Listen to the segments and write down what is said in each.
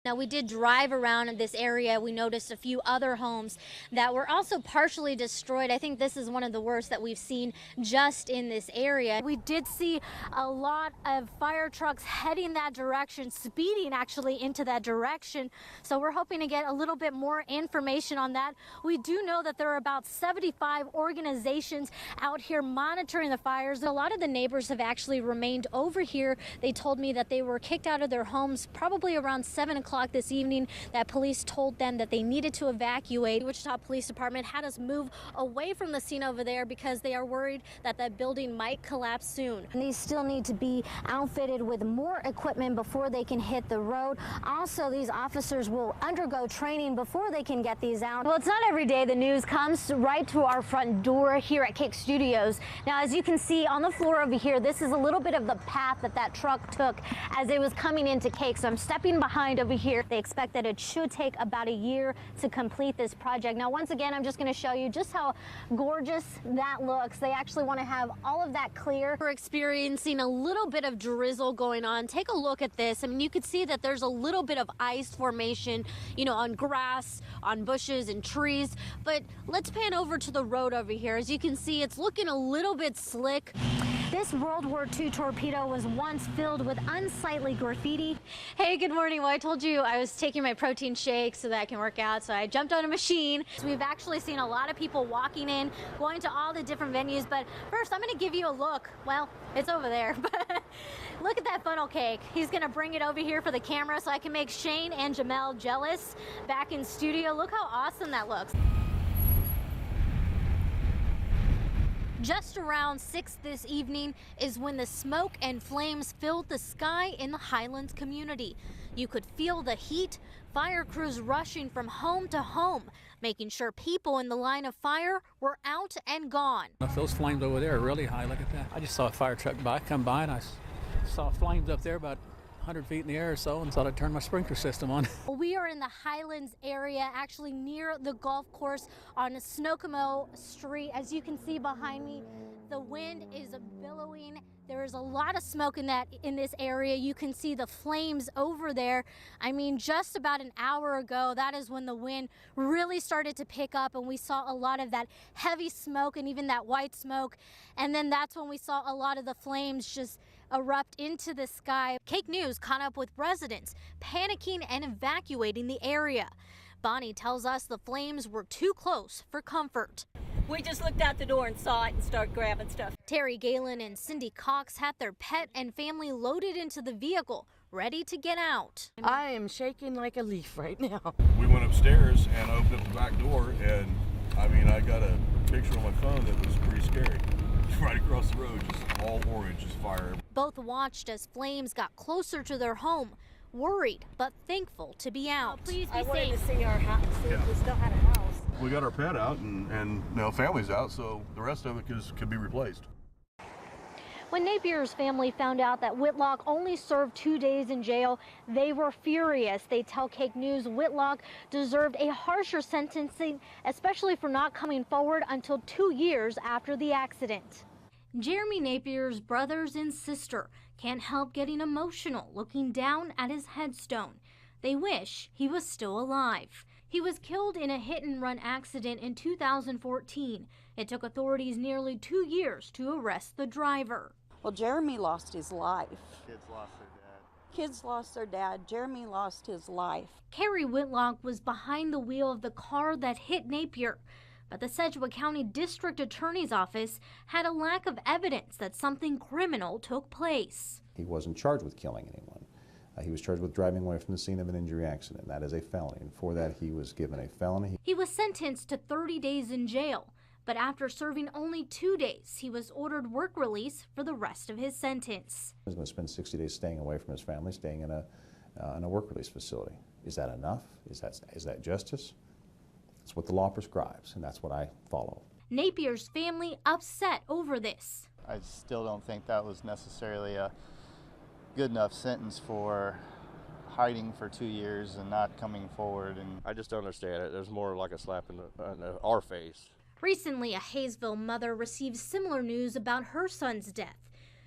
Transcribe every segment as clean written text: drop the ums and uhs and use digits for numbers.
Now, we did drive around in this area. We noticed a few other homes that were also partially destroyed. I think this is one of the worst that we've seen just in this area. We did see a lot of fire trucks heading that direction, speeding actually into that direction. So we're hoping to get a little bit more information on that. We do know that there are about 75 organizations out here monitoring the fires. A lot of the neighbors have actually remained over here. They told me that they were kicked out of their homes probably around 7 o'clock this evening, that police told them that they needed to evacuate. Wichita Police Department had us move away from the scene over there because they are worried that that building might collapse soon. And these still need to be outfitted with more equipment before they can hit the road. Also, these officers will undergo training before they can get these out. Well, it's not every day the news comes right to our front door here at KAKE Studios. Now, as you can see on the floor over here, this is a little bit of the path that that truck took as it was coming into KAKE. So I'm stepping behind over here. They expect that it should take about a year to complete this project. Now, once again, I'm just going to show you just how gorgeous that looks. They actually want to have all of that clear. We're experiencing a little bit of drizzle going on. Take a look at this. I mean, you could see that there's a little bit of ice formation, you know, on grass, on bushes and trees. But let's pan over to the road over here. As you can see, it's looking a little bit slick. This World War II torpedo was once filled with unsightly graffiti. Hey, good morning. Well, I told you I was taking my protein shake so that I can work out, so I jumped on a machine. So we've actually seen a lot of people walking in, going to all the different venues, but first I'm going to give you a look. Well, it's over there, but look at that funnel cake. He's going to bring it over here for the camera so I can make Shane and Jamel jealous back in studio. Look how awesome that looks. Just around 6 this evening is when the smoke and flames filled the sky in the Highlands community. You could feel the heat, fire crews rushing from home to home, making sure people in the line of fire were out and gone. Those flames over there are really high. Look at that. I just saw a fire truck come by and I saw flames up there about 100 feet in the air or so, and thought I'd turn my sprinkler system on. We are in the Highlands area, actually near the golf course on Snoqualmie Street. As you can see behind me, the wind is billowing. There is a lot of smoke in this area. You can see the flames over there. I mean, just about an hour ago, that is when the wind really started to pick up and we saw a lot of that heavy smoke and even that white smoke. And then that's when we saw a lot of the flames just erupt into the sky. KAKE News caught up with residents panicking and evacuating the area. Bonnie tells us the flames were too close for comfort. We just looked out the door and saw it and started grabbing stuff. Terry Galen and Cindy Cox had their pet and family loaded into the vehicle, ready to get out. I am shaking like a leaf right now. We went upstairs and opened up the back door, and I mean, I got a picture on my phone that was pretty scary. Right across the road, just all orange, just fire. Both watched as flames got closer to their home, worried but thankful to be out. Please be I wanted safe. to see our house, see if we still had a house. We got our pet out and you know, family's out, so the rest of it could be replaced. When Napier's family found out that Whitlock only served 2 days in jail, they were furious. They tell KAKE News Whitlock deserved a harsher sentencing, especially for not coming forward until 2 years after the accident. Jeremy Napier's brothers and sister can't help getting emotional looking down at his headstone. They wish he was still alive. He was killed in a hit-and-run accident in 2014. It took authorities nearly 2 years to arrest the driver. Well, Jeremy lost his life. Kids lost their dad. Kids lost their dad. Jeremy lost his life. Carrie Whitlock was behind the wheel of the car that hit Napier, but the Sedgwick County District Attorney's Office had a lack of evidence that something criminal took place. He wasn't charged with killing anyone. He was charged with driving away from the scene of an injury accident. That is a felony, and for that he was given a felony. He was sentenced to 30 days in jail, but after serving only 2 days, he was ordered work release for the rest of his sentence. He was going to spend 60 days staying away from his family, staying in a work release facility. Is that enough? Is that justice? That's what the law prescribes, and that's what I follow. Napier's family upset over this. I still don't think that was necessarily a good enough sentence for hiding for 2 years and not coming forward. And I just don't understand it. There's more like a slap in our face. Recently, a Hayesville mother received similar news about her son's death.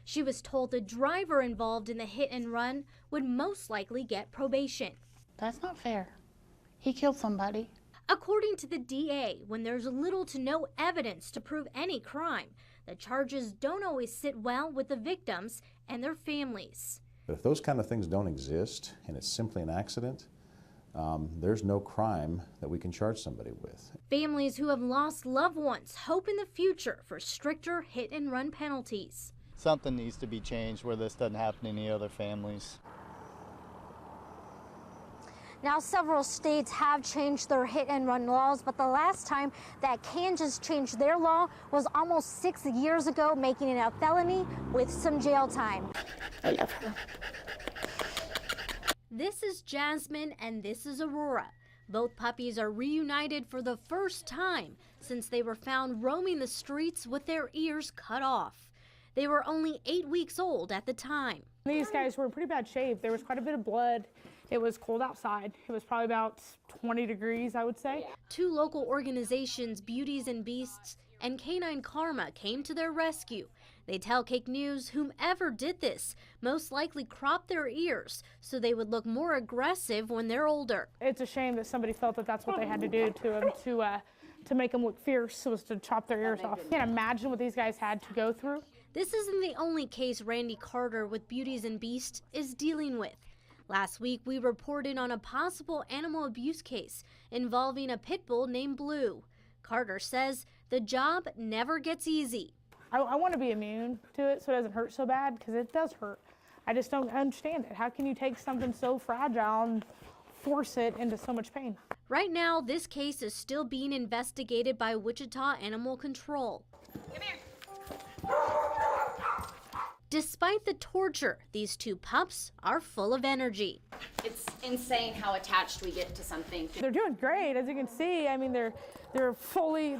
She was told the driver involved in the hit and run would most likely get probation. That's not fair. He killed somebody. According to the DA, when there's little to no evidence to prove any crime, the charges don't always sit well with the victims and their families. But if those kind of things don't exist and it's simply an accident, there's no crime that we can charge somebody with. Families who have lost loved ones hope in the future for stricter hit-and-run penalties. Something needs to be changed where this doesn't happen to any other families. Now, several states have changed their hit-and-run laws, but the last time that Kansas changed their law was almost 6 years ago, making it a felony with some jail time. I love her. This is Jasmine and this is Aurora. Both puppies are reunited for the first time since they were found roaming the streets with their ears cut off. They were only 8 weeks old at the time. These guys were in pretty bad shape. There was quite a bit of blood. It was cold outside. It was probably about 20 degrees, I would say. Two local organizations, Beauties and Beasts and Canine Karma, came to their rescue. They tell KAKE News whomever did this most likely cropped their ears so they would look more aggressive when they're older. It's a shame that somebody felt that that's what they had to do to them to make them look fierce, was to chop their ears off. I can't imagine what these guys had to go through. This isn't the only case Randy Carter with Beauties and Beasts is dealing with. Last week, we reported on a possible animal abuse case involving a pit bull named Blue. Carter says the job never gets easy. I want to be immune to it so it doesn't hurt so bad, because it does hurt. I just don't understand it. How can you take something so fragile and force it into so much pain? Right now, this case is still being investigated by Wichita Animal Control. Come here. Despite the torture, these two pups are full of energy. It's insane how attached we get to something. They're doing great, as you can see. I mean, they're fully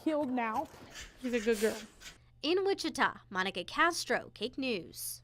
healed now. She's a good girl. In Wichita, Monica Castro, KAKE News.